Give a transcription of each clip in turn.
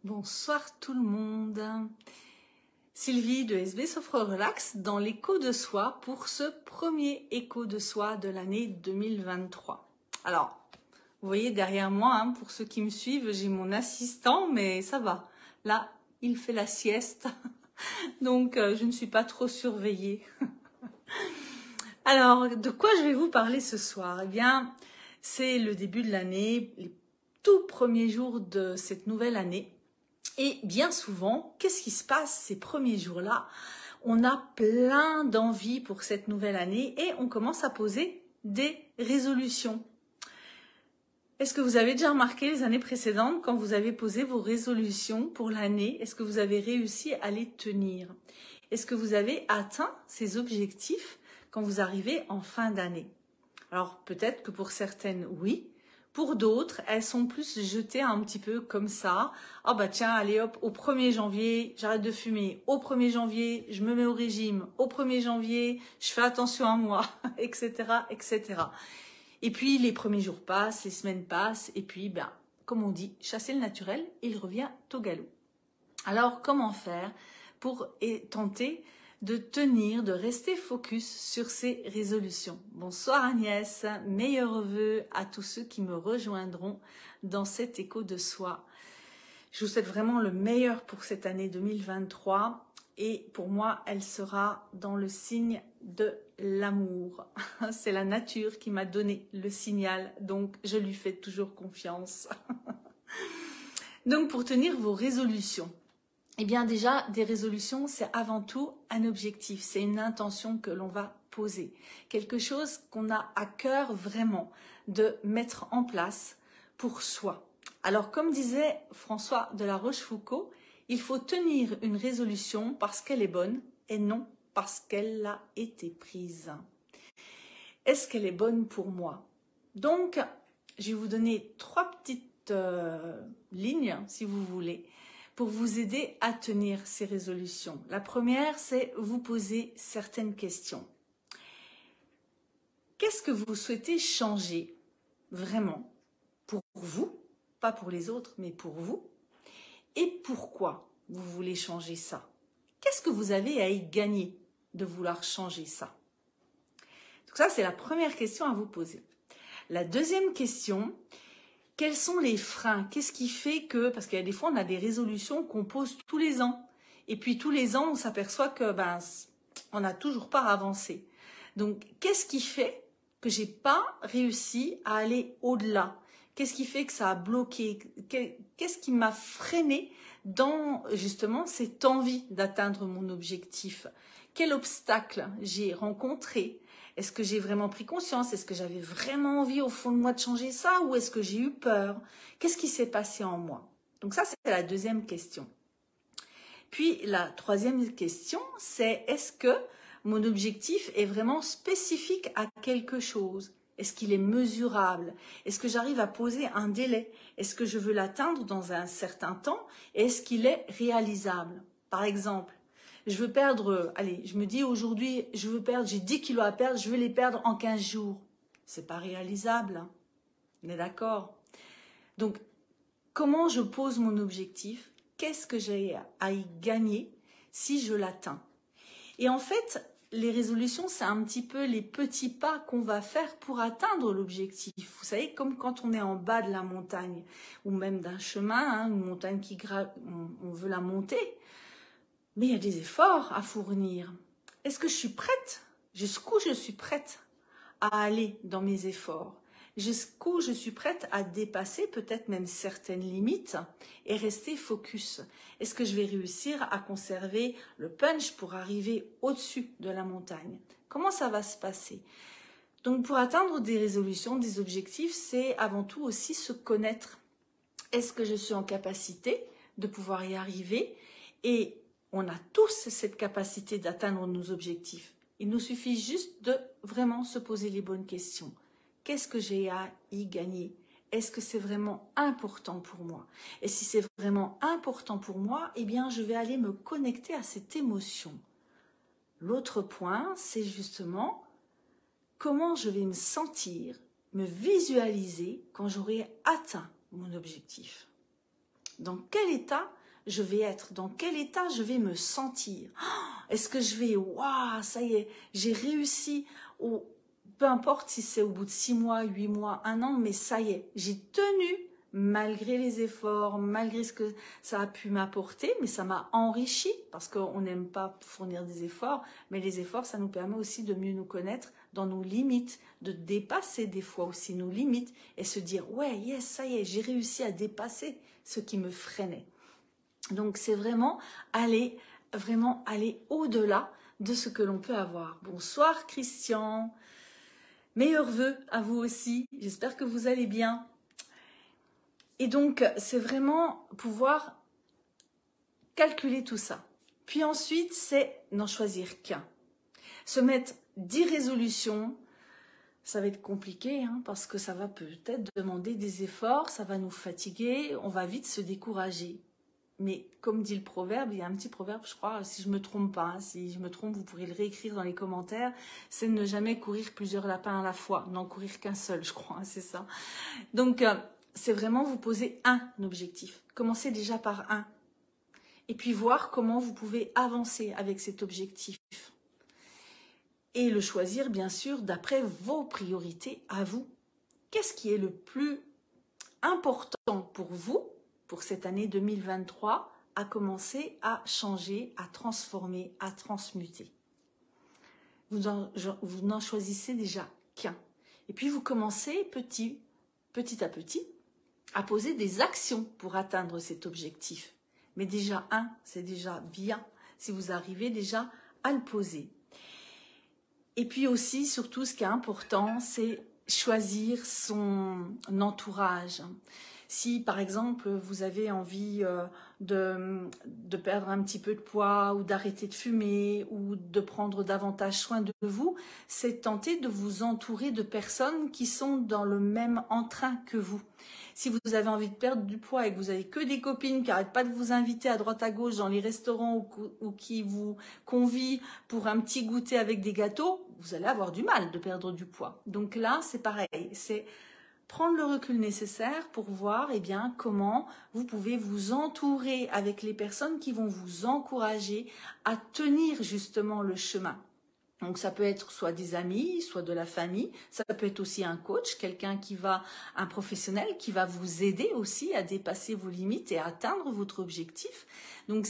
Bonsoir tout le monde. Sylvie de SB Sophro Relax dans l'écho de soi pour ce premier écho de soi de l'année 2023. Alors, vous voyez derrière moi, pour ceux qui me suivent, j'ai mon assistant, mais ça va. Là, il fait la sieste, donc je ne suis pas trop surveillée. Alors, de quoi je vais vous parler ce soir? Eh bien, c'est le début de l'année, les tout premiers jours de cette nouvelle année. Et bien souvent, qu'est-ce qui se passe ces premiers jours-là? On a plein d'envie pour cette nouvelle année et on commence à poser des résolutions. Est-ce que vous avez déjà remarqué les années précédentes, quand vous avez posé vos résolutions pour l'année, est-ce que vous avez réussi à les tenir? Est-ce que vous avez atteint ces objectifs quand vous arrivez en fin d'année? Alors peut-être que pour certaines, oui. Pour d'autres, elles sont plus jetées un petit peu comme ça. Oh bah tiens, allez hop, au 1er janvier, j'arrête de fumer. Au 1er janvier, je me mets au régime. Au 1er janvier, je fais attention à moi, etc., etc. Et puis les premiers jours passent, les semaines passent, et puis, ben, comme on dit, chasser le naturel, il revient au galop. Alors, comment faire pour tenter de tenir, de rester focus sur ces résolutions? Bonsoir Agnès, meilleurs vœux à tous ceux qui me rejoindront dans cet écho de soi. Je vous souhaite vraiment le meilleur pour cette année 2023 et pour moi, elle sera dans le signe de l'amour. C'est la nature qui m'a donné le signal, donc je lui fais toujours confiance. Donc pour tenir vos résolutions, eh bien déjà, des résolutions, c'est avant tout un objectif, c'est une intention que l'on va poser. Quelque chose qu'on a à cœur vraiment de mettre en place pour soi. Alors comme disait François de la Rochefoucauld, il faut tenir une résolution parce qu'elle est bonne et non parce qu'elle a été prise. Est-ce qu'elle est bonne pour moi? Donc, je vais vous donner 3 petites lignes, si vous voulez, pour vous aider à tenir ces résolutions. La première, c'est vous poser certaines questions. Qu'est-ce que vous souhaitez changer vraiment pour vous, pas pour les autres, mais pour vous? Et pourquoi vous voulez changer ça? Qu'est-ce que vous avez à y gagner de vouloir changer ça? Donc ça, c'est la première question à vous poser. La deuxième question, quels sont les freins? Qu'est-ce qui fait que, parce qu'il y a des fois, on a des résolutions qu'on pose tous les ans. Et puis tous les ans, on s'aperçoit que on n'a toujours pas avancé. Donc, qu'est-ce qui fait que j'ai pas réussi à aller au-delà? Qu'est-ce qui fait que ça a bloqué? Qu'est-ce qui m'a freiné dans justement cette envie d'atteindre mon objectif? Quel obstacle j'ai rencontré? Est-ce que j'ai vraiment pris conscience? Est-ce que j'avais vraiment envie au fond de moi de changer ça? Ou est-ce que j'ai eu peur? Qu'est-ce qui s'est passé en moi? Donc ça, c'est la deuxième question. Puis la troisième question, c'est est-ce que mon objectif est vraiment spécifique à quelque chose? Est-ce qu'il est mesurable? Est-ce que j'arrive à poser un délai? Est-ce que je veux l'atteindre dans un certain temps? Est-ce qu'il est réalisable? Par exemple, je veux perdre, allez, je me dis aujourd'hui, j'ai 10 kilos à perdre, je veux les perdre en 15 jours. C'est pas réalisable, hein. On est d'accord? Donc, comment je pose mon objectif? Qu'est-ce que j'ai à y gagner si je l'atteins? Et en fait, les résolutions, c'est un petit peu les petits pas qu'on va faire pour atteindre l'objectif. Vous savez, comme quand on est en bas de la montagne, ou même d'un chemin, une montagne qui on veut la monter, mais il y a des efforts à fournir. Est-ce que je suis prête? Jusqu'où je suis prête à aller dans mes efforts? Jusqu'où je suis prête à dépasser peut-être même certaines limites et rester focus? Est-ce que je vais réussir à conserver le punch pour arriver au-dessus de la montagne? Comment ça va se passer? Donc pour atteindre des résolutions, des objectifs, c'est avant tout aussi se connaître. Est-ce que je suis en capacité de pouvoir y arriver? Et on a tous cette capacité d'atteindre nos objectifs. Il nous suffit juste de vraiment se poser les bonnes questions. Qu'est-ce que j'ai à y gagner? Est-ce que c'est vraiment important pour moi? Et si c'est vraiment important pour moi, eh bien, je vais aller me connecter à cette émotion. L'autre point, c'est justement comment je vais me sentir, me visualiser quand j'aurai atteint mon objectif. Dans quel état je vais être? Dans quel état je vais me sentir? Est-ce que je vais, waouh, ça y est, j'ai réussi, peu importe si c'est au bout de 6 mois, 8 mois, 1 an, mais ça y est, j'ai tenu malgré les efforts, malgré ce que ça a pu m'apporter, mais ça m'a enrichi parce qu'on n'aime pas fournir des efforts, mais les efforts, ça nous permet aussi de mieux nous connaître dans nos limites, de dépasser des fois aussi nos limites et se dire, ouais, yes, ça y est, j'ai réussi à dépasser ce qui me freinait. Donc, c'est vraiment aller au-delà de ce que l'on peut avoir. Bonsoir Christian, meilleurs vœux à vous aussi, j'espère que vous allez bien. Et donc, c'est vraiment pouvoir calculer tout ça. Puis ensuite, c'est n'en choisir qu'un. Se mettre 10 résolutions, ça va être compliqué hein, parce que ça va peut-être demander des efforts, ça va nous fatiguer, on va vite se décourager. Mais comme dit le proverbe, il y a un petit proverbe, je crois, si je ne me trompe pas, hein, si je me trompe, vous pourrez le réécrire dans les commentaires, c'est ne jamais courir plusieurs lapins à la fois, n'en courir qu'un seul, je crois, hein, c'est ça. Donc, c'est vraiment vous poser un objectif. Commencez déjà par un. Et puis voir comment vous pouvez avancer avec cet objectif. Et le choisir, bien sûr, d'après vos priorités à vous. Qu'est-ce qui est le plus important pour vous, pour cette année 2023, à commencer à changer, à transformer, à transmuter? Vous n'en choisissez déjà qu'un. Et puis vous commencez petit à petit, à poser des actions pour atteindre cet objectif. Mais déjà un, c'est déjà bien si vous arrivez déjà à le poser. Et puis aussi, surtout, ce qui est important, c'est choisir son entourage. Si, par exemple, vous avez envie de perdre un petit peu de poids ou d'arrêter de fumer ou de prendre davantage soin de vous, c'est tenter de vous entourer de personnes qui sont dans le même entrain que vous. Si vous avez envie de perdre du poids et que vous avez que des copines qui n'arrêtent pas de vous inviter à droite à gauche dans les restaurants ou qui vous convient pour un petit goûter avec des gâteaux, vous allez avoir du mal de perdre du poids. Donc là, c'est pareil, c'est prendre le recul nécessaire pour voir comment vous pouvez vous entourer avec les personnes qui vont vous encourager à tenir justement le chemin. Donc ça peut être soit des amis, soit de la famille, ça peut être aussi un coach, un professionnel qui va vous aider aussi à dépasser vos limites et à atteindre votre objectif. Donc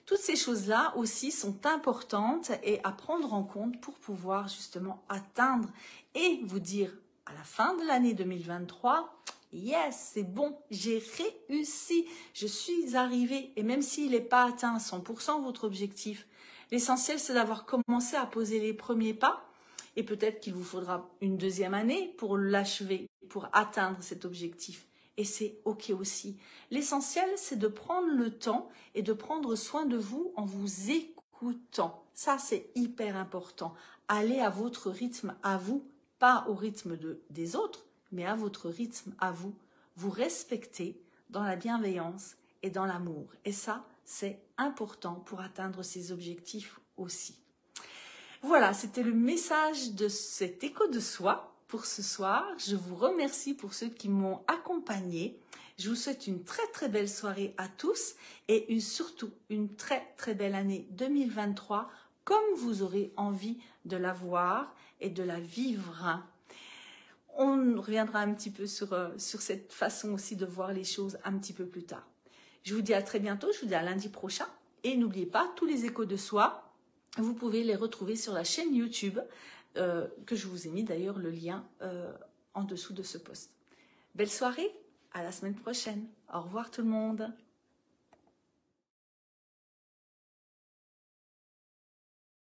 toutes ces choses-là aussi sont importantes et à prendre en compte pour pouvoir justement atteindre et vous dire à la fin de l'année 2023, yes, c'est bon, j'ai réussi, je suis arrivée. Et même s'il n'est pas atteint à 100% votre objectif, l'essentiel, c'est d'avoir commencé à poser les premiers pas et peut-être qu'il vous faudra une deuxième année pour l'achever, pour atteindre cet objectif. Et c'est OK aussi. L'essentiel, c'est de prendre le temps et de prendre soin de vous en vous écoutant. Ça, c'est hyper important. Allez à votre rythme, à vous, pas au rythme des autres, mais à votre rythme, à vous. Vous respectez dans la bienveillance et dans l'amour. Et ça, c'est important pour atteindre ces objectifs aussi. Voilà, c'était le message de cet écho de soi pour ce soir. Je vous remercie pour ceux qui m'ont accompagné. Je vous souhaite une très très belle soirée à tous et surtout une très très belle année 2023 comme vous aurez envie de la voir et de la vivre. On reviendra un petit peu sur cette façon aussi de voir les choses un petit peu plus tard. Je vous dis à très bientôt, je vous dis à lundi prochain. Et n'oubliez pas, tous les échos de soi, vous pouvez les retrouver sur la chaîne YouTube, que je vous ai mis d'ailleurs le lien en dessous de ce post. Belle soirée, à la semaine prochaine. Au revoir tout le monde.